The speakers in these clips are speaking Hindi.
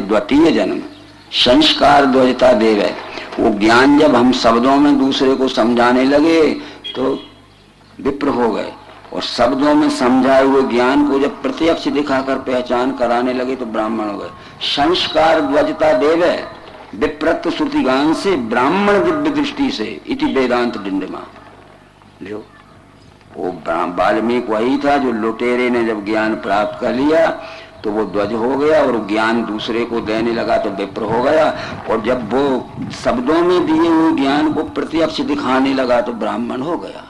द्वितीय जन्म संस्कार द्वैता देव है। वो ज्ञान जब हम शब्दों में दूसरे को समझाने लगे तो विप्र हो गए, और शब्दों में समझाए हुए ज्ञान को जब प्रत्यक्ष दिखाकर पहचान कराने लगे तो ब्राह्मण हो गए। संस्कार द्वैता देव है, विप्रत्व श्रुतिगान से ब्राह्मण दिव्य दृष्टि से इति वेदांत डिंडमा। लो वो वाल्मीकि वही था जो लुटेरे ने जब ज्ञान प्राप्त कर लिया तो वो ध्वज हो गया, और ज्ञान दूसरे को देने लगा तो विप्र हो गया, और जब वो शब्दों में दिए हुए ज्ञान को प्रत्यक्ष दिखाने लगा तो ब्राह्मण हो गया।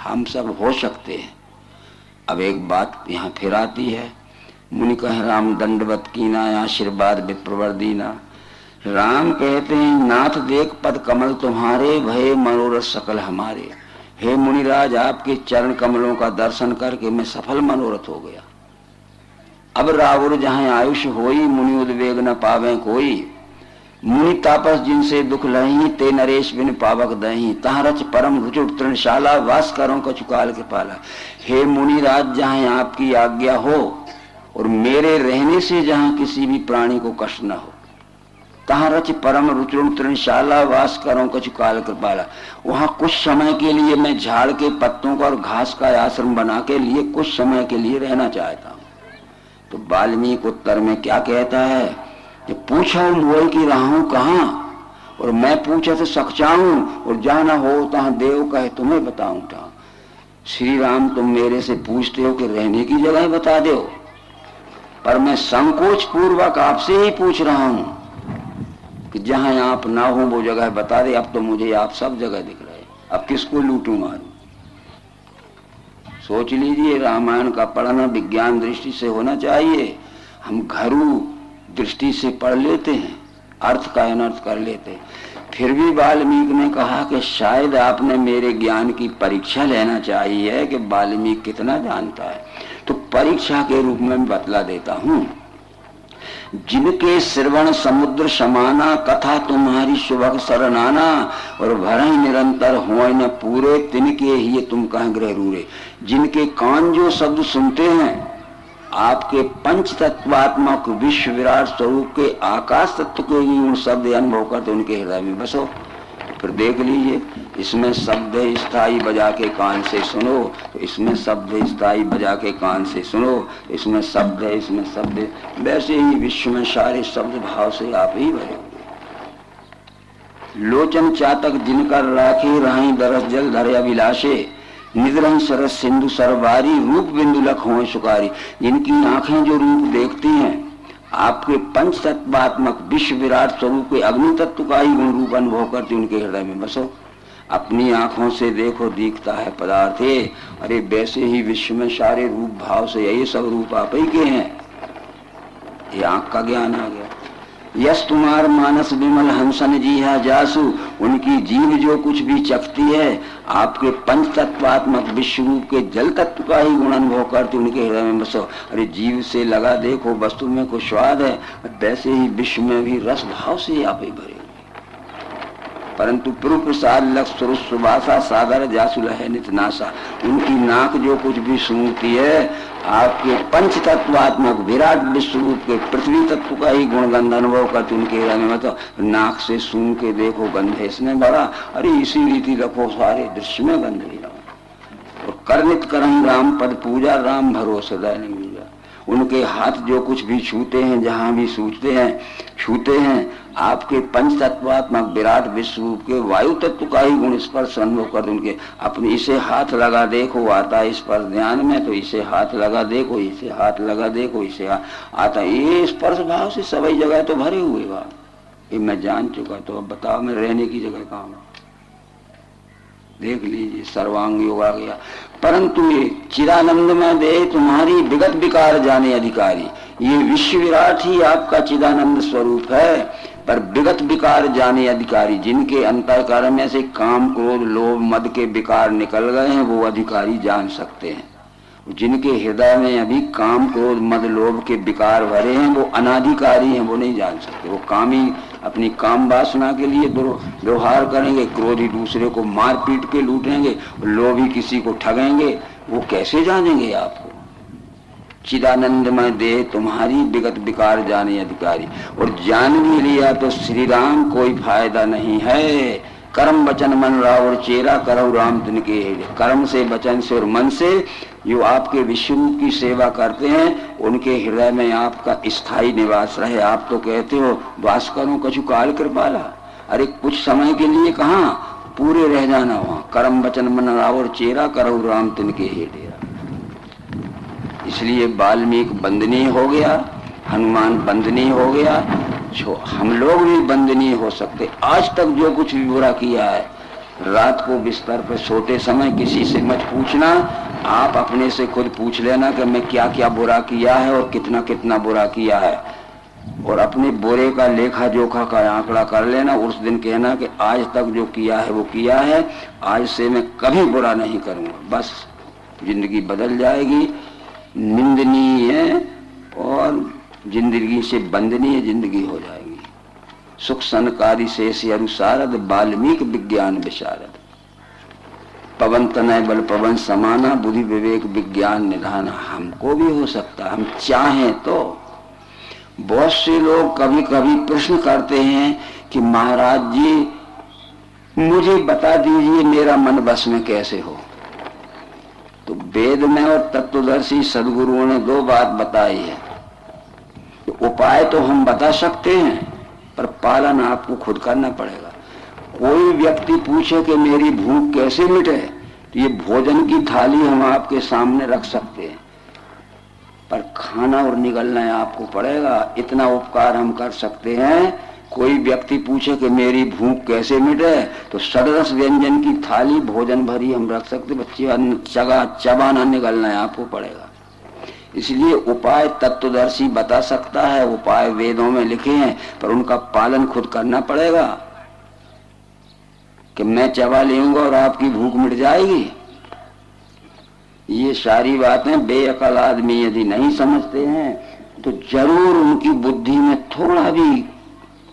हम सब हो सकते हैं। अब एक बात यहाँ फिर आती है, मुनि कह राम दंडवत कीना आशीर्वाद विप्रवर दीना। राम कहते हैं नाथ देख पद कमल तुम्हारे, भय मनोरथ सकल हमारे। हे मुनिराज, आपके चरण कमलों का दर्शन करके मैं सफल मनोरथ हो गया। अब रावुर जहाँ आयुष होई, मुनि उद्वेग न पावे कोई। मुनि तापस जिनसे दुख लही, ते नरेश बिन पावक दही। तहाँ रच परम रुचुर तृणशाला, वास करो कछु काल के पाला। हे मुनिराज, जहाँ आपकी आज्ञा हो और मेरे रहने से जहाँ किसी भी प्राणी को कष्ट न हो, तहाँ रच परम रुचुर तृणशाला, वास करो कछु काल कृपाला। वहाँ कुछ समय के लिए मैं झाड़ के पत्तों का और घास का आश्रम बना के लिए कुछ समय के लिए रहना चाहता हूँ। तो वाल्मीकि उत्तर में क्या कहता है कि पूछो मोल की राहू कहाँ, और मैं पूछे तो सकचाऊं, और जाना हो तहाँ देव कहे तुम्हें बताऊं था। श्री राम, तुम मेरे से पूछते हो कि रहने की जगह बता दो, पर मैं संकोच पूर्वक आपसे ही पूछ रहा हूं कि जहां आप ना हो वो जगह बता दे। अब तो मुझे आप सब जगह दिख रहे, अब किसको लूटूं मारूं। सोच लीजिए, रामायण का पढ़ना विज्ञान दृष्टि से होना चाहिए। हम घरू दृष्टि से पढ़ लेते हैं, अर्थ का अनर्थ कर लेते हैं। फिर भी वाल्मीकि ने कहा कि शायद आपने मेरे ज्ञान की परीक्षा लेना चाहिए कि वाल्मीकि कितना जानता है। तो परीक्षा के रूप में बतला देता हूं। जिनके श्रवण समुद्र समाना, कथा तुम्हारी शुभक सरनाना। और भरई निरंतर होय न पूरे, तिनके ही तुम कह ग्रह रूरे। जिनके कान जो शब्द सुनते हैं आपके पंच तत्वात्मक विश्व विराट स्वरूप के आकाश तत्व के गुण शब्द अनुभव करते उनके हृदय में बसो। फिर देख लीजिए, इसमें शब्द स्थाई बजा के कान से सुनो, तो इसमें शब्द स्थाई बजा के कान से सुनो, इसमें शब्द है, इसमें शब्द है। वैसे ही विश्व में सारे शब्द भाव से आप ही भरे। लोचन चातक जिनकर राखे, राही दरस जल धरे अभिलाषे। निद्रह सरस सिंधु सरबारी, रूप बिंदु लख हो सुकारी। जिनकी आंखें जो रूप देखती हैं आपके पंच तत्वात्मक विश्व विराट स्वरूप के अग्नि तत्व का ही गुण रूप अनुभव करती उनके हृदय में बसो। अपनी आंखों से देखो दिखता है पदार्थ है, अरे वैसे ही विश्व में सारे रूप भाव से यही सब रूप आप ही के हैं। ये आंख का ज्ञान आ गया। यश तुम्हार मानस विमल हंसन जी है जासु। उनकी जीव जो कुछ भी चखती है आपके पंच तत्वात्मक विश्व रूप के जल तत्व का ही गुण अनुभव करती उनके हृदय में बसो। अरे जीव से लगा देखो वस्तु में कुछ स्वाद है, वैसे ही विश्व में भी रस भाव से आप ही भरे। परंतु प्रभु प्रसाद लक्ष्य स्वरूप सुभाषा, सागर जासुल है नित नासा। उनकी नाक जो कुछ भी सूंघती है आपके पंच तत्वात्मक विराट विश्व रूप के पृथ्वी तत्व का ही गुणगंध अनुभव करते उनके हृदय में। मतलब नाक से सूंघ के देखो गंध इसमें बड़ा, अरे इसी रीति रखो सारे दृश्य में गंध ही रहो। और करनित करम राम पद पूजा, राम भरोसे हृदय ने मिला। उनके हाथ जो कुछ भी छूते हैं, जहां भी छूते हैं आपके पंच तत्वात्मक विराट विश्व रूप के वायु तत्व का ही गुण स्पर्श अनुभव कर उनके। अपने इसे हाथ लगा देखो आता है स्पर्श ध्यान में, तो इसे हाथ लगा देखो, इसे हाथ लगा देखो, इसे आता। ये स्पर्श भाव से सभी जगह तो भरे हुए भाव ये मैं जान चुका। तो अब बताओ मैं रहने की जगह कहाँ हूं? देख लीजिए सर्वांग योग आ गया। परंतु ये चिदानंद में दे तुम्हारी विगत विकार जाने अधिकारी। ये विश्व विराट ही आपका चिदानंद स्वरूप है, पर विगत विकार जाने अधिकारी। जिनके अंतःकरण में से काम क्रोध लोभ मद के विकार निकल गए हैं वो अधिकारी जान सकते हैं। जिनके हृदय में अभी काम क्रोध मद लोभ के विकार भरे हैं वो अनाधिकारी हैं, वो नहीं जान सकते। वो कामी अपनी काम वासना के लिए व्यवहार करेंगे, क्रोधी दूसरे को मार पीट के लूटेंगे, लोभी किसी को ठगेंगे, वो कैसे जानेंगे आपको? चिदानंदमय देह तुम्हारी, विगत विकार जाने अधिकारी। और जान भी लिया तो श्री राम कोई फायदा नहीं है। कर्म वचन मन राव और चेरा करो राम तिनके हृदय। कर्म से, वचन से और मन से जो आपके विश्वरूप की सेवा करते हैं उनके हृदय में आपका स्थायी निवास रहे। आप तो कहते हो वास करो कछु काल कृपाला, अरे कुछ समय के लिए कहाँ, पूरे रह जाना वहां। कर्म वचन मन राव और चेरा करो राम तिनके हृदय। इसलिए वाल्मीकि बंदनीय हो गया, हनुमान बंदनीय हो गया, जो हम लोग भी बंदनीय हो सकते। आज तक जो कुछ भी बुरा किया है, रात को बिस्तर पर सोते समय किसी से मत पूछना, आप अपने से खुद पूछ लेना कि मैं क्या क्या बुरा किया है और कितना कितना बुरा किया है, और अपने बुरे का लेखा जोखा का आंकड़ा कर लेना। उस दिन कहना कि आज तक जो किया है वो किया है, आज से मैं कभी बुरा नहीं करूंगा। बस जिंदगी बदल जाएगी, निंदनीय और जिंदगी से बंदनीय जिंदगी हो जाएगी। सुख सनकारी शेष अनुसारद, वाल्मीकि विज्ञान विशारद। पवन तनय बल पवन समाना, बुद्धि विवेक विज्ञान निधाना। हमको भी हो सकता, हम चाहें तो। बहुत से लोग कभी कभी प्रश्न करते हैं कि महाराज जी मुझे बता दीजिए मेरा मन बस में कैसे हो। तो वेद में और तत्वदर्शी सदगुरुओं ने दो बात बताई है। उपाय तो हम बता सकते हैं, पर पालन आपको खुद करना पड़ेगा। कोई व्यक्ति पूछे कि मेरी भूख कैसे मिटे, तो ये भोजन की थाली हम आपके सामने रख सकते हैं, पर खाना और निगलना आपको पड़ेगा। इतना उपकार हम कर सकते हैं। कोई व्यक्ति पूछे कि मेरी भूख कैसे मिटे, तो षड्रस व्यंजन की थाली भोजन भरी हम रख सकते, बच्चे चबाना निगलना आपको पड़ेगा। इसलिए उपाय तत्वदर्शी बता सकता है, उपाय वेदों में लिखे हैं, पर उनका पालन खुद करना पड़ेगा। कि मैं चबा लूंगा और आपकी भूख मिट जाएगी, ये सारी बातें बेअकल आदमी यदि नहीं समझते हैं तो जरूर उनकी बुद्धि में थोड़ा भी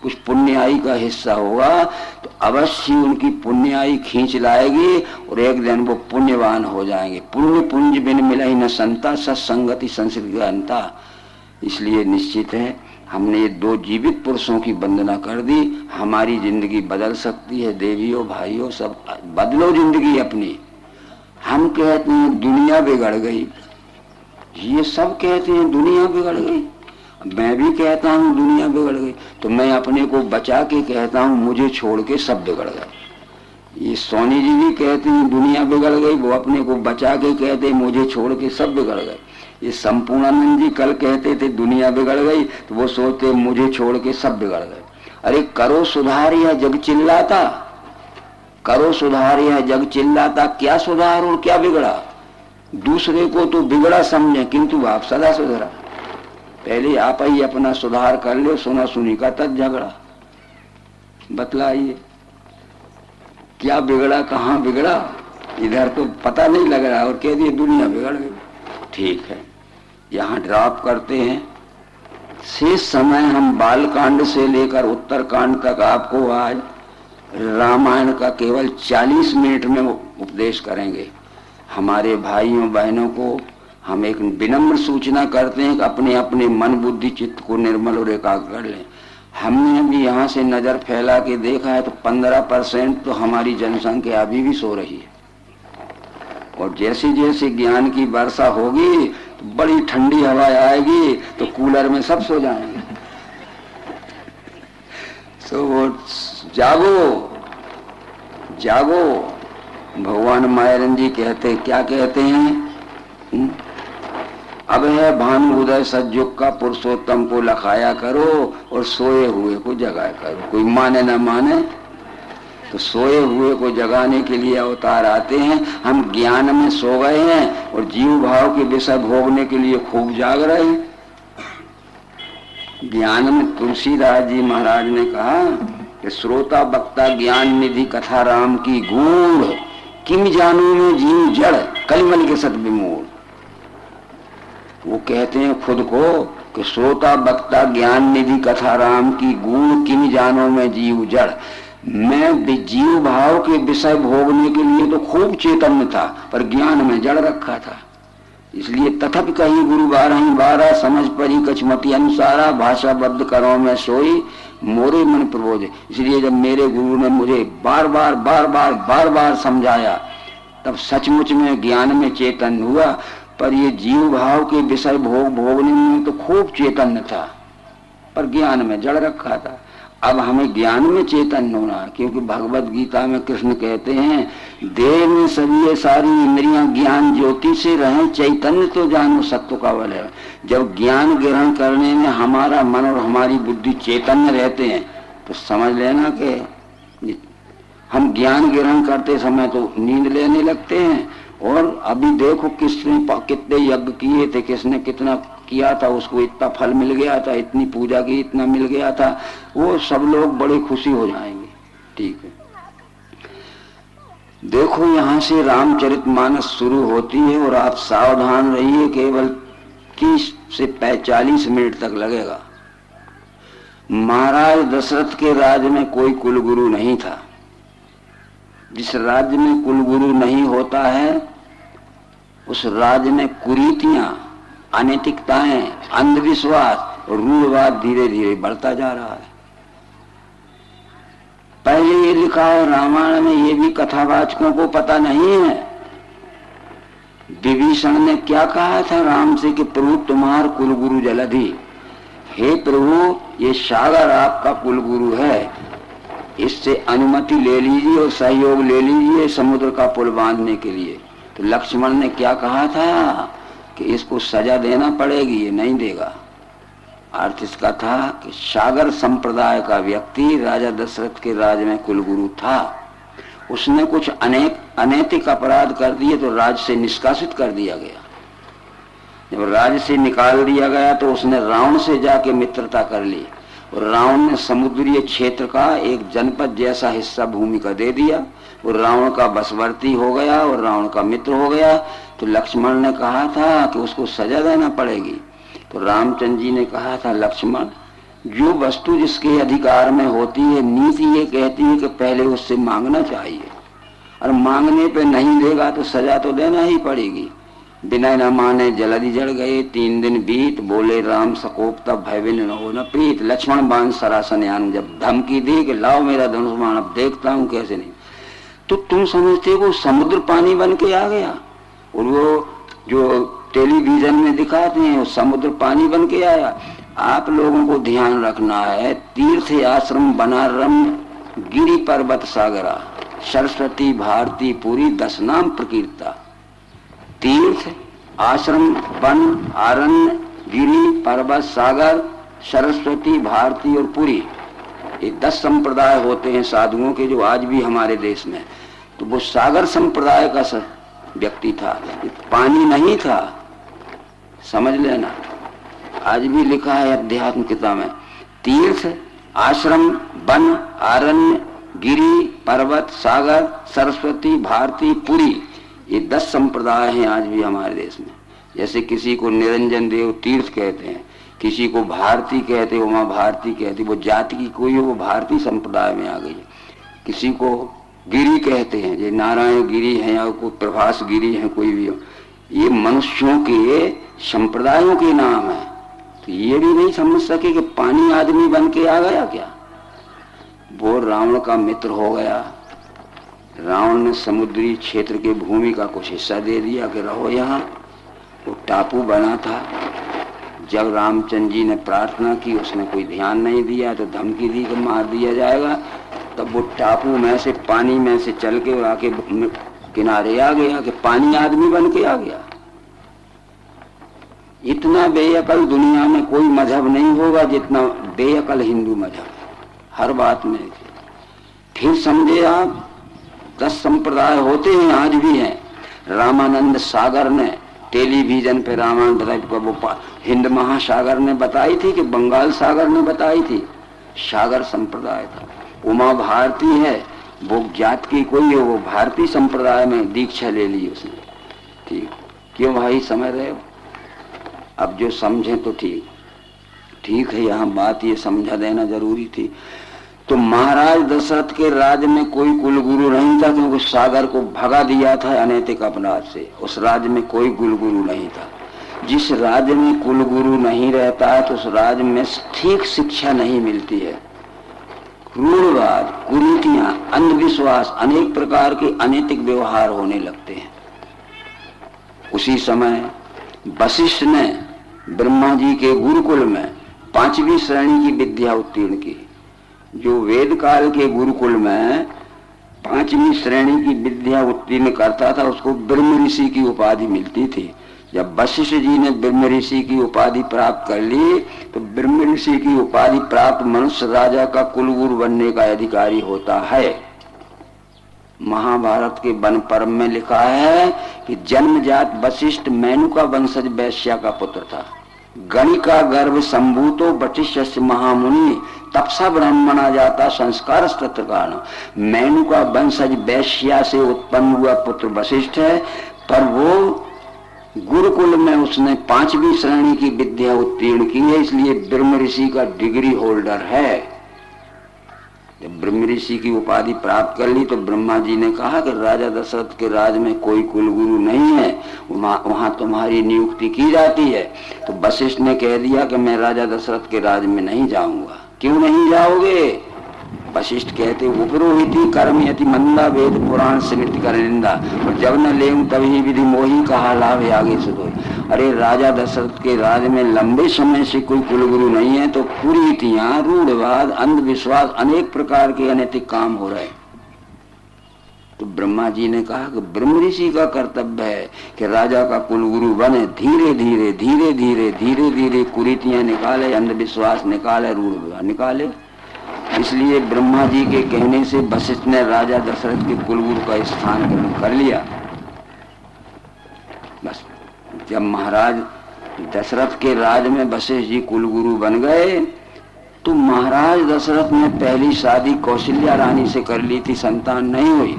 कुछ पुण्याई का हिस्सा होगा, तो अवश्य उनकी पुण्याई खींच लाएगी और एक दिन वो पुण्यवान हो जाएंगे। पुण्य पुंज बिन मिलहि न संता, सत्संगति संस्कृति अंता। इसलिए निश्चित है हमने ये दो जीवित पुरुषों की वंदना कर दी, हमारी जिंदगी बदल सकती है। देवियों भाइयों सब बदलो जिंदगी अपनी। हम कहते हैं दुनिया बिगड़ गई, ये सब कहते हैं दुनिया बिगड़ गई, मैं भी कहता हूँ दुनिया बिगड़ गई, तो मैं अपने को बचा के कहता हूँ मुझे छोड़ के सब बिगड़ गए। ये सोनी जी भी कहते हैं दुनिया बिगड़ गई, वो अपने को बचा के कहते मुझे छोड़ के सब बिगड़ गए। ये संपूर्णानंद जी कल कहते थे दुनिया बिगड़ गई, तो वो सोचते मुझे छोड़ के सब बिगड़ गए। अरे करो सुधार, यह जग चिल्लाता, करो सुधार, यह जग चिल्लाता। क्या सुधार और क्या बिगड़ा? दूसरे को तो बिगड़ा समझे, किंतु आप सदा सुधरा। पहले आप ही अपना सुधार कर लो, सुना सुनी का तक झगड़ा। बतलाइए क्या बिगड़ा, कहाँ बिगड़ा? इधर तो पता नहीं लग रहा और कह दिए दुनिया बिगड़ गई। ठीक है, यहाँ ड्रॉप करते हैं। शेष समय हम बालकांड से लेकर उत्तरकांड तक आपको आज रामायण का केवल 40 मिनट में उपदेश करेंगे। हमारे भाइयों बहनों को हम एक विनम्र सूचना करते हैं कि अपने अपने मन बुद्धि चित्त को निर्मल और एकाग्र कर लें। हमने अभी यहाँ से नजर फैला के देखा है तो 15% तो हमारी जनसंख्या अभी भी सो रही है, और जैसे जैसे ज्ञान की वर्षा होगी तो बड़ी ठंडी हवा आएगी तो कूलर में सब सो जाएंगे। सो वो जागो जागो। भगवान मायारन जी कहते, क्या कहते हैं? अब है भानु उदय सज्जुग का, पुरुषोत्तम को लखाया करो और सोए हुए को जगाया करो। कोई माने ना माने, तो सोए हुए को जगाने के लिए अवतार आते हैं। हम ज्ञान में सो गए हैं और जीव भाव के विषय भोगने के लिए खूब जाग रहे हैं। ज्ञान में तुलसीदास जी महाराज ने कहा कि श्रोता वक्ता ज्ञान निधि कथा राम की गूढ़, किम जानू में जीव जड़ कलिमल के सत विमूढ़। वो कहते हैं खुद को कि श्रोता वक्ता ज्ञान निधि कथा राम की गूढ़, किम जानो में जीव जड़। मैं जीव भाव के विषय भोगने के लिए तो खूब चेतन था, पर ज्ञान में जड़ रखा था। इसलिए तथप कही गुरु बारह बारह समझ परी कछमति अनुसारा भाषा बद्ध करो में सोई मोरे मन प्रबोधे। इसलिए जब मेरे गुरु ने मुझे बार बार बार बार बार बार समझाया तब सचमुच में ज्ञान में चैतन्य हुआ। पर ये जीव भाव के विषय भोगने में तो खूब चैतन्य था, पर ज्ञान में जड़ रखा था। अब हमें ज्ञान में चैतन्य होना, क्योंकि भगवत गीता में कृष्ण कहते हैं देह में सभी ये सारी इंद्रियां ज्ञान ज्योति से रहें, चैतन्य तो जानो सत्व का बल है। जब ज्ञान ग्रहण करने में हमारा मन और हमारी बुद्धि चैतन्य रहते हैं तो समझ लेना कि हम ज्ञान ग्रहण करते समय तो नींद लेने लगते हैं। और अभी देखो किसने कितने यज्ञ किए थे, किसने कितना किया था, उसको इतना फल मिल गया था, इतनी पूजा की इतना मिल गया था, वो सब लोग बड़े खुशी हो जाएंगे। ठीक है, देखो यहां से रामचरितमानस शुरू होती है और आप सावधान रहिए, केवल 30 से 45 मिनट तक लगेगा। महाराज दशरथ के राज्य में कोई कुलगुरु नहीं था। जिस राज्य में कुलगुरु नहीं होता है उस राज्य में कुरीतियां, अनैतिकताएं, अंधविश्वास और रूढ़वाद धीरे धीरे बढ़ता जा रहा है। पहले ये लिखा है रामायण में, ये भी कथावाचकों को पता नहीं है। विभीषण ने क्या कहा था राम से कि प्रभु तुम्हार कुलगुरु जलधि, हे प्रभु ये सागर आपका कुलगुरु है, इससे अनुमति ले लीजिए और सहयोग ले लीजिए समुद्र का पुल बांधने के लिए। तो लक्ष्मण ने क्या कहा था कि इसको सजा देना पड़ेगी, ये नहीं देगा। अर्थ इसका था कि सागर संप्रदाय का व्यक्ति राजा दशरथ के राज्य में कुलगुरु था, उसने कुछ अनैतिक अपराध कर दिए तो राज्य से निष्कासित कर दिया गया। जब राज्य से निकाल दिया गया तो उसने रावण से जाके मित्रता कर ली और रावण ने समुद्रीय क्षेत्र का एक जनपद जैसा हिस्सा भूमि का दे दिया और रावण का बसवर्ती हो गया और रावण का मित्र हो गया। तो लक्ष्मण ने कहा था कि उसको सजा देना पड़ेगी। तो रामचंद्र जी ने कहा था लक्ष्मण, जो वस्तु जिसके अधिकार में होती है नीति ये कहती है कि पहले उससे मांगना चाहिए, और मांगने पे नहीं देगा तो सजा तो देना ही पड़ेगी। बिना न माने जलधि जड़ गए, 3 दिन बीत, बोले राम सकोप तब भय बिन न हो न प्रीत। लक्ष्मण बाण सरासन यान, जब धमकी दी कि लाओ मेरा धनुष बाण, अब देखता हूं कैसे नहीं। तो तुम समझते हो समुद्र पानी बन के आ गया, और वो जो टेलीविजन में दिखाते हैं वो समुद्र पानी बन के आया। आप लोगों को ध्यान रखना है, तीर्थ आश्रम बनारम गिरी पर्वत सागरा सरस्वती भारती पूरी 10 नाम प्रकीर्ता। तीर्थ, आश्रम, वन, आरण्य, गिरी, पर्वत, सागर, सरस्वती, भारती और पुरी, ये 10 संप्रदाय होते हैं साधुओं के जो आज भी हमारे देश में। तो वो सागर संप्रदाय का व्यक्ति था, पानी नहीं था, समझ लेना। आज भी लिखा है अध्यात्म किताब में, तीर्थ, आश्रम, वन, आरण्य, गिरी, पर्वत, सागर, सरस्वती, भारती, पुरी, ये 10 संप्रदाय हैं आज भी हमारे देश में। जैसे किसी को निरंजन देव तीर्थ कहते हैं, किसी को भारती कहते, उमा भारती कहते, वो जाति की कोई हो वो भारती संप्रदाय में आ गई है। किसी को गिरी कहते हैं, जो नारायण गिरी है या कोई प्रभास गिरी है, कोई भी हो, ये मनुष्यों के संप्रदायों के नाम है। तो ये भी नहीं समझ सके कि पानी आदमी बन के आ गया क्या। वो रावण का मित्र हो गया। रावण ने समुद्री क्षेत्र के भूमि का कुछ हिस्सा दे दिया कि रहो यहाँ। वो टापू बना था। जब रामचंद्र जी ने प्रार्थना की उसने कोई ध्यान नहीं दिया तो धमकी दी कि मार दिया जाएगा। तब वो टापू में से पानी में से चल के आके किनारे आ गया कि पानी आदमी बन के आ गया। इतना बेअकल दुनिया में कोई मजहब नहीं होगा जितना बेअकल हिंदू मजहब, हर बात में। फिर समझे आप, 10 संप्रदाय होते हैं, आज भी हैं। रामानंद सागर ने टेलीविजन पे रामायण बताई, वो हिंद महासागर ने बताई थी कि बंगाल सागर ने बताई थी, सागर संप्रदाय था। उमा भारती है, वो जात की कोई है, वो भारतीय संप्रदाय में दीक्षा ले ली उसने। ठीक, क्यों भाई समझ रहे हो? अब जो समझे तो ठीक है, यहाँ बात ये समझा देना जरूरी थी। तो महाराज दशरथ के राज्य में कोई कुलगुरु नहीं था, क्योंकि सागर को भगा दिया था अनैतिक अपराध से। उस राज्य में कोई कुलगुरु नहीं था। जिस राज्य में कुलगुरु नहीं रहता है तो उस राज्य में ठीक शिक्षा नहीं मिलती है। रूढ़वाद, कुरीतियां, अंधविश्वास, अनेक प्रकार के अनैतिक व्यवहार होने लगते हैं। उसी समय वशिष्ठ ने ब्रह्मा जी के गुरुकुल में 5वीं श्रेणी की विद्या उत्तीर्ण की। जो वेद काल के गुरुकुल में 5वीं श्रेणी की विद्या उत्तीर्ण करता था उसको ब्रह्म ऋषि की उपाधि मिलती थी। जब वशिष्ठ जी ने ब्रह्म ऋषि की उपाधि प्राप्त कर ली तो ब्रह्म ऋषि की उपाधि प्राप्त मनुष्य राजा का कुलगुरु बनने का अधिकारी होता है। महाभारत के वन पर्व में लिखा है कि जन्मजात वशिष्ठ मेनुका वंशज वैश्या का पुत्र था। गणिका गर्भ संभूतो वशिष्ठ महामुनि तपसा ब्राह्मणा जाता संस्कार तत्र कारण। मेनुका वंशज वैश्या से उत्पन्न हुआ पुत्र वशिष्ठ है, पर वो गुरुकुल में उसने 5वीं श्रेणी की विद्या उत्तीर्ण की है, इसलिए ब्रह्म ऋषि का डिग्री होल्डर है। जब ब्रह्म ऋषि की उपाधि प्राप्त कर ली तो ब्रह्मा जी ने कहा कि राजा दशरथ के राज में कोई कुलगुरु नहीं है, वहां तुम्हारी नियुक्ति की जाती है। तो वशिष्ठ ने कह दिया कि मैं राजा दशरथ के राज में नहीं जाऊंगा। क्यों नहीं जाओगे? वशिष्ठ कहते उपरोहिति कर्म यति मंदा वेद पुराण स्मृति कर निंदा, और जब न ले तभी विधि मोही कहा लाभ आगे सुधोई। अरे राजा दशरथ के राज में लंबे समय से कोई कुलगुरु नहीं है तो कुरीतियां, रूढ़वाद, अंधविश्वास, अनेक प्रकार के अनैतिक काम हो रहे। तो ब्रह्मा जी ने कहा कि ब्रह्म ऋषि का कर्तव्य है कि राजा का कुलगुरु बने। धीरे धीरे धीरे धीरे धीरे धीरे कुरीतियां निकाले, अंधविश्वास निकाले, रूढ़वाद निकाले। इसलिए ब्रह्मा जी के कहने से वशिष्ठ ने राजा दशरथ के कुलगुरु का स्थान ग्रहण कर लिया। बस जब महाराज दशरथ के राज में वशिष्ठ जी कुलगुरु बन गए तो महाराज दशरथ ने पहली शादी कौशल्या रानी से कर ली थी, संतान नहीं हुई।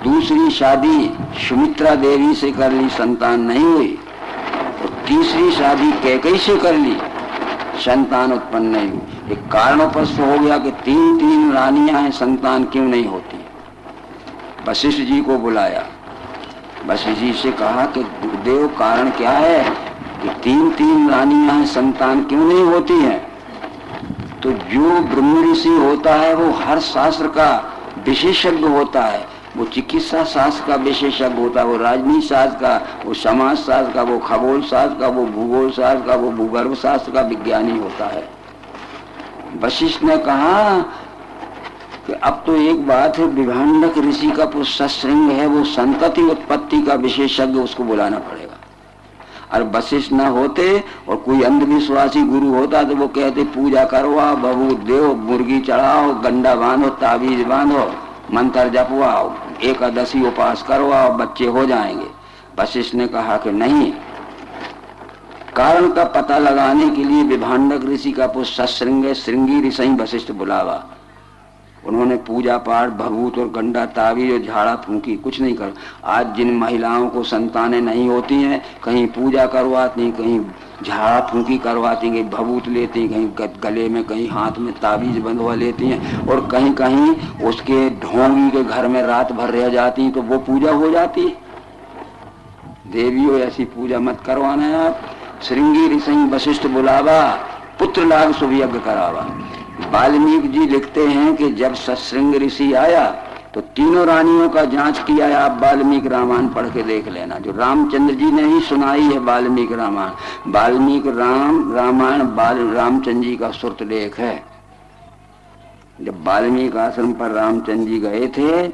दूसरी शादी सुमित्रा देवी से कर ली, संतान नहीं हुई। और तीसरी शादी कैकेयी से कर ली, संतान उत्पन्न नहीं हुई। एक कारणोपस्थ हो गया कि 3 रानियां हैं, संतान क्यों नहीं होती। वशिष्ठ जी को बुलाया, वशिष्ठ जी से कहा कि गुरुदेव कारण क्या है कि 3 रानियां हैं, संतान क्यों नहीं होती हैं। तो जो ब्रह्म ऋषि होता है वो हर शास्त्र का विशेषज्ञ होता है। वो चिकित्सा शास्त्र का विशेषज्ञ होता है, वो राजनीति शास्त्र का, वो समाज शास्त्र का, वो खगोल शास्त्र का, वो भूगोल शास्त्र का, वो भूगर्भ शास्त्र का विज्ञानी होता है। वशिष्ठ ने कहा कि अब तो एक बात है, विभांडक ऋषि का पुरुष सश्रृंग है, वो संतति उत्पत्ति का विशेषज्ञ, उसको बुलाना पड़ेगा। और वशिष्ठ न होते और कोई अंधविश्वासी गुरु होता तो वो कहते पूजा करवाओ, बबूत देव, मुर्गी चढ़ाओ, गंडा बांधो, ताबीज बांधो, मंत्र जपवाओ, एकादशी उपास करवाओ, बच्चे हो जाएंगे। वशिष्ठ ने कहा कि नहीं, कारण का पता लगाने के लिए विभांडक ऋषि का पुरुष सश्रृंग श्रृंगी ऋषि वशिष्ठ बुलावा। उन्होंने पूजा पाठ, भभूत और गंडा, ताबीज और झाड़ा फूंकी, कुछ नहीं कर। आज जिन महिलाओं को संतानें नहीं होती हैं, कहीं पूजा करवाती, कहीं झाड़ा फूंकी करवाती, कहीं भभूत लेती, कहीं गले में, कहीं हाथ में ताबीज बंधवा लेती हैं, और कहीं कहीं उसके ढोंगी के घर में रात भर रह जाती, तो वो पूजा हो जाती। देवियों ऐसी पूजा मत करवाना है आप। श्रृंगी ऋषि वशिष्ठ बुलावा, पुत्र लाग शुभ यज्ञ करावा। वाल्मीकि जी लिखते हैं कि जब सश्रृंग ऋषि आया तो 3 रानियों का जांच किया है। आप वाल्मीकि रामायण पढ़ के देख लेना, जो रामचंद्र जी ने ही सुनाई है वाल्मीकि रामायण। वाल्मीकि रामायण रामचंद्र जी का श्रुत लेख है। जब वाल्मीकि आश्रम पर रामचंद्र जी गए थे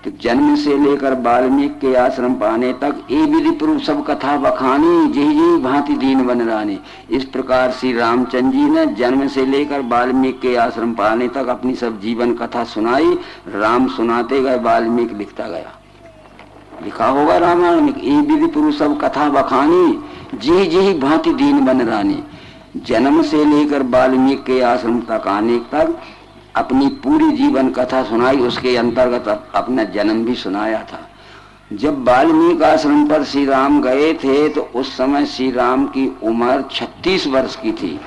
तो जन्म से लेकर वाल्मीकि के आश्रम पाने तक ए विधि पूर्व सब कथा बखानी, जी जी भांति दीन बन रानी। इस प्रकार श्री रामचंद्र जी ने जन्म से लेकर वाल्मीकि के आश्रम पाने तक अपनी सब जीवन कथा सुनाई। राम सुनाते गए, वाल्मीकि लिखता गया। लिखा होगा रामायण में, ए विधि पूर्व सब कथा बखानी, जी जी भांति दीन बन रानी। जन्म से लेकर वाल्मीकि के आश्रम तक आने तक अपनी पूरी जीवन कथा सुनाई, उसके अंतर्गत अपना जन्म भी सुनाया था। जब वाल्मीकि आश्रम पर श्री राम गए थे तो उस समय श्री राम की उम्र 36 वर्ष की थी।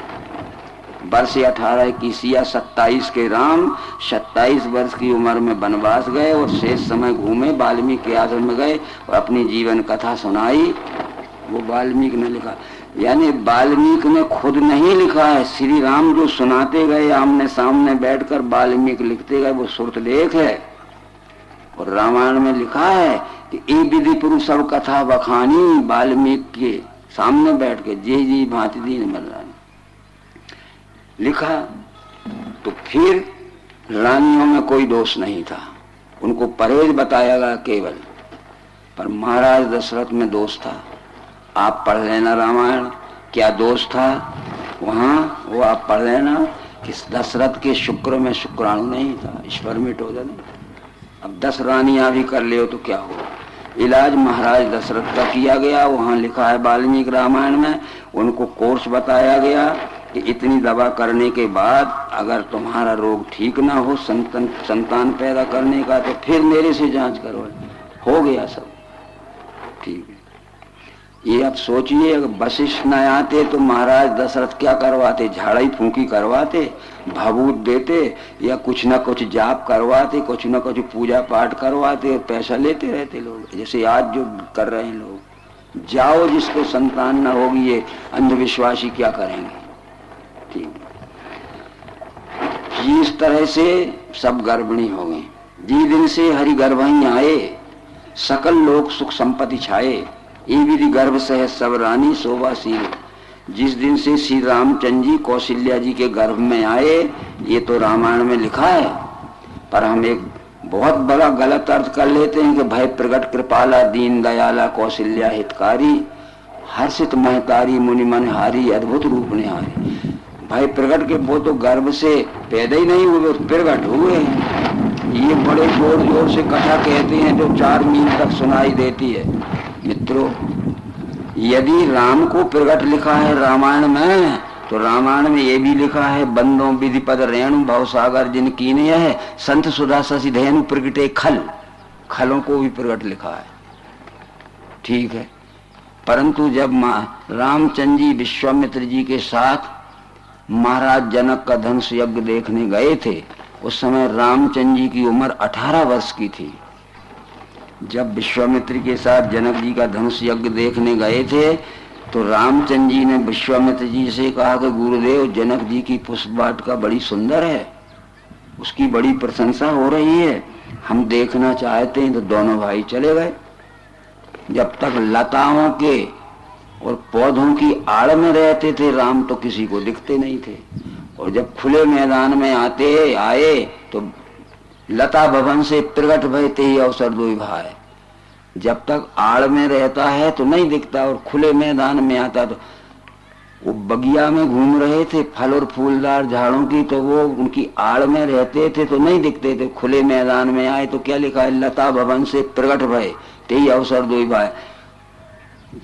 वर्ष 18 की सिया 27 के राम 27 वर्ष की उम्र में वनवास गए और शेष समय घूमे, वाल्मीकि के आश्रम में गए और अपनी जीवन कथा सुनाई। वो वाल्मीकि ने लिखा, यानी वाल्मीकि ने खुद नहीं लिखा है, श्री राम जो सुनाते गए आमने सामने बैठकर वाल्मीकि लिखते गए, वो श्रुतलेख है। और रामायण में लिखा है कि ए विधि पुरुष सब कथा बखानी, वाल्मीकि के सामने बैठ के जी जी भांति दीन मल्लानी लिखा। तो फिर रानियों में कोई दोष नहीं था, उनको परहेज बताया गया केवल, पर महाराज दशरथ में दोष था। आप पढ़ लेना रामायण, क्या दोष था वहां, वो आप पढ़ लेना कि दशरथ के शुक्र में शुक्राणु नहीं था, स्पर्मेटोजन नहीं। अब 10 रानियां भी कर ले तो क्या हो। इलाज महाराज दशरथ का किया गया, वहां लिखा है वाल्मीकि रामायण में। उनको कोर्स बताया गया कि इतनी दवा करने के बाद अगर तुम्हारा रोग ठीक ना हो, संतान पैदा करने का, तो फिर मेरे से जांच करो। हो गया सब ठीक है। ये अब सोचिए, अगर वशिष्ठ न आते तो महाराज दशरथ क्या करवाते, झाड़ाई फूंकी करवाते, भाबूत देते, या कुछ न कुछ जाप करवाते, कुछ न कुछ पूजा पाठ करवाते और पैसा लेते रहते लोग, जैसे आज जो कर रहे हैं लोग। जाओ, जिसको संतान न होगी, ये अंधविश्वासी क्या करेंगे। ठीक, जिस तरह से सब गर्भिणी हो गई, जिस दिन से हरि गर्भही आए, सकल लोक सुख संपत्ति छाए, ये विधि गर्भ सह सब रानी शोभाशील। जिस दिन से श्री रामचंद्र जी कौशल्या जी के गर्भ में आए, ये तो रामायण में लिखा है, पर हम एक बहुत बड़ा गलत अर्थ कर लेते हैं कि भय प्रगट कृपाला दीन दयाला कौशल्या हितकारी, हर्षित महतारी मुनि मन हारी अद्भुत रूप निहारी। भाई प्रगट के वो तो गर्भ से पैदा ही नहीं हुए, प्रगट हुए। ये बड़े जोर जोर से कथा कहते हैं जो 4 मील तक सुनाई देती है। मित्रों, यदि राम को प्रगट लिखा है रामायण में, तो रामायण में ये भी लिखा है बंदों विधिपद रेणु भवसागर जिन कीने है, संत सुधा शशि धेनु प्रगटे खल। खलों को भी प्रगट लिखा है, ठीक है। परंतु जब रामचंद्र जी विश्वामित्र जी के साथ महाराज जनक का धनुष यज्ञ देखने गए थे, उस समय रामचंद्र जी की उम्र 18 वर्ष की थी। जब विश्वामित्र के साथ जनक जी का धनुष यज्ञ देखने गए थे, तो रामचंद्र जी ने विश्वामित्र जी से कहा कि गुरुदेव, जनक जी की पुष्प वाटिका बड़ी सुंदर है, उसकी बड़ी प्रशंसा हो रही है, हम देखना चाहते हैं। तो दोनों भाई चले गए। जब तक लताओं के और पौधों की आड़ में रहते थे राम, तो किसी को दिखते नहीं थे, और जब खुले मैदान में आए तो लता भवन से प्रगट भयते ही अवसर दो भाई। जब तक आड़ में रहता है तो नहीं दिखता, और खुले मैदान में आता तो वो बगिया में घूम रहे थे फल और फूलदार झाड़ों की, तो वो उनकी आड़ में रहते थे तो नहीं दिखते थे। खुले मैदान में आए तो क्या लिखा है, लता भवन से प्रगट भय ते ही अवसर दो भाई।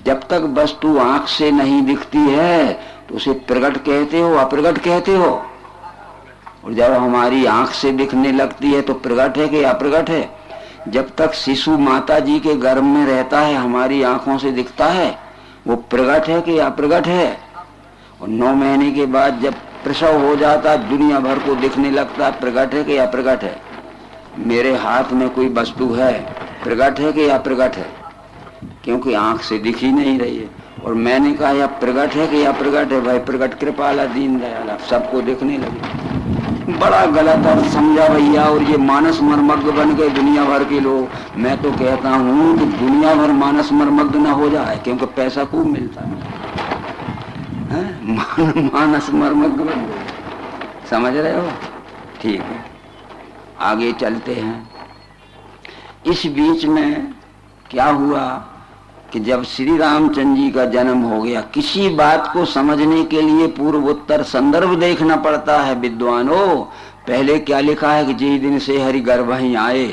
जब तक वस्तु आंख से नहीं दिखती है तो उसे प्रगट कहते हो, अप्रगट कहते हो। और जब हमारी आंख से दिखने लगती है तो प्रगट है कि अप्रगट है। जब तक शिशु माता जी के गर्भ में रहता है, हमारी आंखों से दिखता है, वो प्रगट है कि अप्रगट है। और 9 महीने के बाद जब प्रसव हो जाता है, दुनिया भर को दिखने लगता है, प्रगट है कि अप्रगट है। मेरे हाथ में कोई वस्तु है, प्रगट है कि अप्रगट है, क्योंकि आंख से दिख ही नहीं रही है। और मैंने कहा यह प्रगट है कि अप्रगट है, भाई प्रगट कृपाला दीन दयाला, सबको दिखने लगे। बड़ा गलत अर्थ समझा भैया, और ये मानस मर्मज्ञ बन गए दुनिया भर के लोग। मैं तो कहता हूँ कि दुनिया भर मानस मर्मज्ञ न हो जाए, क्योंकि पैसा खूब मिलता है। मानस मर्मज्ञ बन गए, समझ रहे हो। ठीक है, आगे चलते हैं। इस बीच में क्या हुआ कि जब श्री रामचंद्र जी का जन्म हो गया, किसी बात को समझने के लिए पूर्व उत्तर संदर्भ देखना पड़ता है विद्वानों। पहले क्या लिखा है कि जिस दिन से हरि गर्भ ही आए,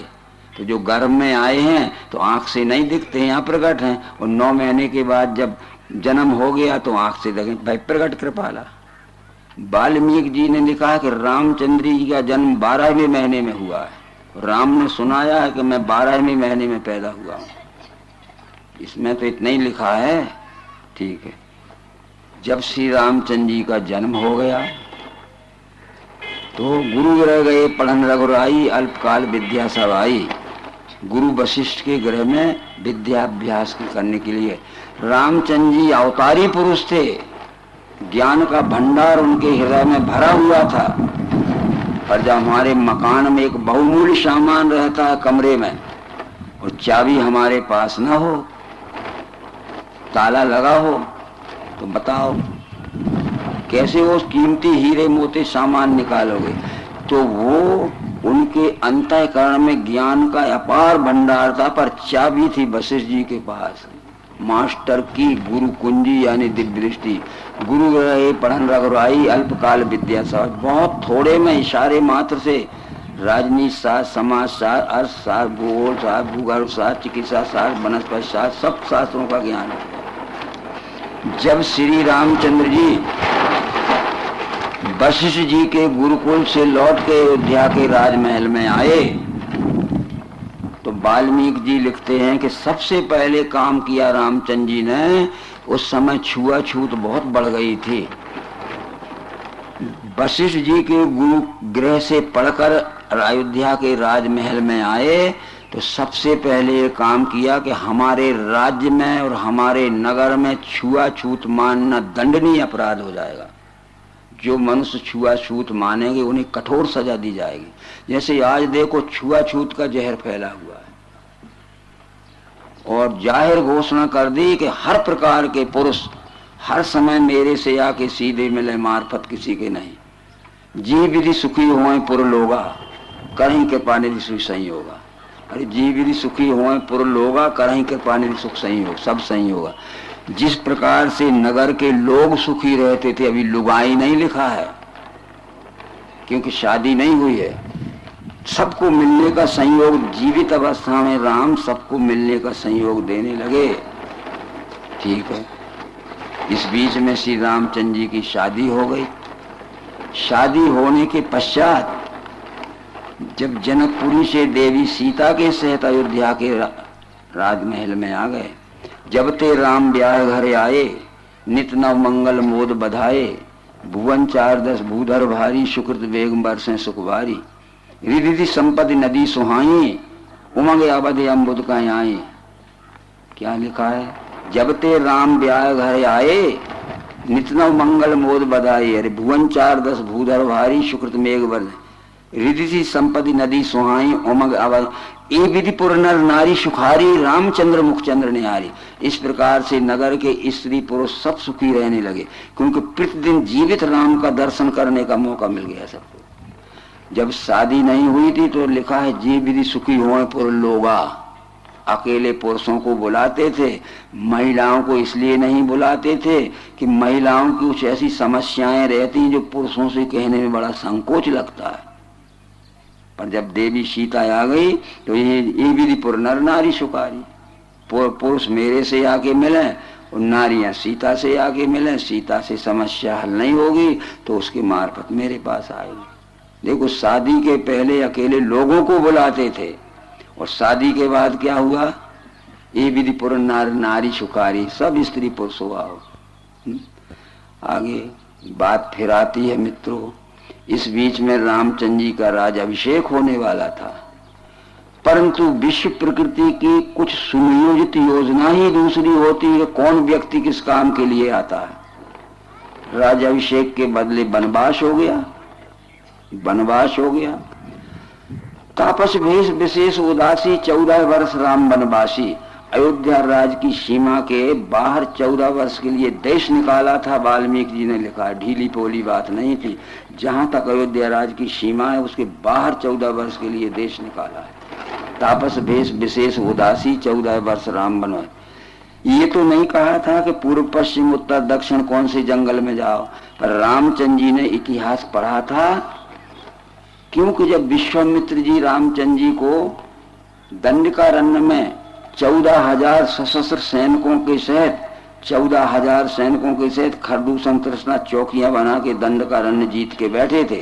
तो जो गर्भ में आए हैं तो आंख से नहीं दिखते हैं, यहाँ प्रकट हैं। और 9 महीने के बाद जब जन्म हो गया तो आंख से देखें, भाई प्रकट कृपाला। वाल्मीकि जी ने लिखा है कि रामचंद्र जी का जन्म 12वें महीने में हुआ है। राम ने सुनाया है कि मैं 12वें महीने में पैदा हुआ हूं। इसमें तो इतना ही लिखा है, ठीक है। जब श्री रामचंद्र जी का जन्म हो गया तो गुरु ग्रह गए पढ़न रघुराई, अल्पकाल विद्या सब आई। गुरु वशिष्ठ के ग्रह में विद्याभ्यास करने के लिए। रामचंद्र जी अवतारी पुरुष थे, ज्ञान का भंडार उनके हृदय में भरा हुआ था। पर जब हमारे मकान में एक बहुमूल्य सामान रहता है कमरे में और चाबी हमारे पास न हो, ताला लगा हो, तो बताओ कैसे वो कीमती हीरे मोती सामान निकालोगे। तो वो उनके अंतःकरण में ज्ञान का अपार भंडार था, पर चाबी थी वशिष्ठ जी के पास। मास्टर की गुरु कुंजी यानी दिव्य दृष्टि। गुरु रहे पढ़न रघुराई, अल्पकाल विद्या सब। बहुत थोड़े में इशारे मात्र से राजनीति शास्त्र, समाज शास्त्र, अर्थशास्त्र, भूगोल शास्त्र, भूगर्भ शास्त्र, चिकित्सा शास्त्र, वनस्पति शास्त्र, सब शास्त्रों का ज्ञान है। जब श्री रामचंद्र जी वशिष्ठ जी के गुरुकुल से लौट के अयोध्या के राजमहल में आए, तो वाल्मीकि जी लिखते हैं कि सबसे पहले काम किया रामचंद्र जी ने, उस समय छुआछूत बहुत बढ़ गई थी। वशिष्ठ जी के गुरु गृह से पढ़कर अयोध्या के राजमहल में आए, तो सबसे पहले ये काम किया कि हमारे राज्य में और हमारे नगर में छुआछूत मानना दंडनीय अपराध हो जाएगा। जो मनुष्य छुआछूत मानेंगे उन्हें कठोर सजा दी जाएगी। जैसे आज देखो छुआछूत का जहर फैला हुआ है, और जाहिर घोषणा कर दी कि हर प्रकार के पुरुष हर समय मेरे से आके सीधे मिले, मार्फत किसी के नहीं। जी विधि सुखी होए पुर लोगा, करहीं कृपा निधि सुख सही होगा। अरे जी विधि सुखी होए पुर लोगा, करहीं कृपा निधि सुख सही होगा, सब सही होगा। जिस प्रकार से नगर के लोग सुखी रहते थे, अभी लुगाई नहीं लिखा है क्योंकि शादी नहीं हुई है। सबको मिलने का संयोग, जीवित अवस्था में राम सबको मिलने का संयोग देने लगे। ठीक है, इस बीच में श्री रामचंद्र जी की शादी हो गई। शादी होने के पश्चात जब जनकपुरी से देवी सीता के सहित अयोध्या के राजमहल में आ गए, जब ते राम ब्याह घर आए, नित नव मंगल मोद बधाए, भुवन 4-10 भूधर भारी, सुकृत वेग बरसें सुखवारी, रिधि संपत्ति नदी सुहाई, उमंग अवधि अम्बुद का आए। क्या लिखा है? जब ते राम ब्याह घर आए, नित नव मंगल मोद बधाए, अरे भुवन 4-10 भूधर भारी, सुकृत मेघ बर, रिधि संपत्ति नदी सुहाई, उमंग अवधि, ए विधि पुर नर नारी सुखारी, रामचंद्र मुखचंद्र निहारी। इस प्रकार से नगर के स्त्री पुरुष सब सुखी रहने लगे, क्योंकि प्रतिदिन जीवित राम का दर्शन करने का मौका मिल गया सबको। जब शादी नहीं हुई थी तो लिखा है जी विधि सुखी होए पुर लोगा। अकेले पुरुषों को बुलाते थे, महिलाओं को इसलिए नहीं बुलाते थे कि महिलाओं की कुछ ऐसी समस्याएं रहती जो पुरुषों से कहने में बड़ा संकोच लगता है। पर जब देवी सीता आ गई तो ये विधि पुर नर नारी सुखारी, पुरुष मेरे से आके मिले और नारियां सीता से आके मिले। सीता से समस्या हल नहीं होगी तो उसके मार्फत मेरे पास आएगी। देखो, शादी के पहले अकेले लोगों को बुलाते थे और शादी के बाद क्या हुआ? ये विधि पुर नर नारी सुखारी, सब स्त्री पुरुष हुआ। आगे बात फिर आती है मित्रों, इस बीच में रामचंद्र जी का राजाभिषेक होने वाला था, परंतु विश्व प्रकृति की कुछ सुनियोजित योजना ही दूसरी होती है। कौन व्यक्ति किस काम के लिए आता है? राजाभिषेक के बदले वनवास हो गया, वनवास हो गया। तापस भेष विशेष उदासी, 14 वर्ष राम वनवासी। अयोध्या राज की सीमा के बाहर 14 वर्ष के लिए देश निकाला था। वाल्मीकि जी ने लिखा, ढीली पोली बात नहीं थी। जहां तक अयोध्या राज की सीमा है उसके बाहर 14 वर्ष के लिए देश निकाला है। तापस भेष विशेष उदासी, 14 वर्ष राम वनवास। ये तो नहीं कहा था कि पूर्व पश्चिम उत्तर दक्षिण कौन से जंगल में जाओ, पर रामचंद्र जी ने इतिहास पढ़ा था। क्योंकि जब विश्वामित्र जी रामचंद्र जी को दंडकारण्य में 14,000 सशस्त्र सैनिकों के सहित 14,000 सैनिकों के सहित खरदूषण तृष्णा चौकियां बना के दंडकारण्य जीत के बैठे थे,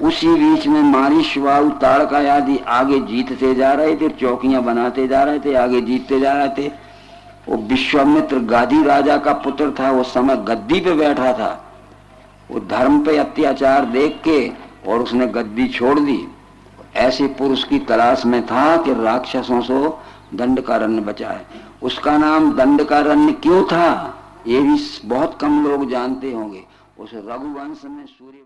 उसी बीच में मारी शिवाऊ ताड़का आदि आगे जीतते जा रहे थे, चौकियां बनाते जा रहे थे, आगे जीतते जा रहे थे। वो विश्वामित्र गादी राजा का पुत्र था, वो समय गद्दी पे बैठा था। वो धर्म पे अत्याचार देख के और उसने गद्दी छोड़ दी। ऐसे पुरुष की तलाश में था कि राक्षसों से दंडकारण्य बचाए। उसका नाम दंडकारण्य क्यों था ये भी बहुत कम लोग जानते होंगे। उस रघुवंश में सूर्य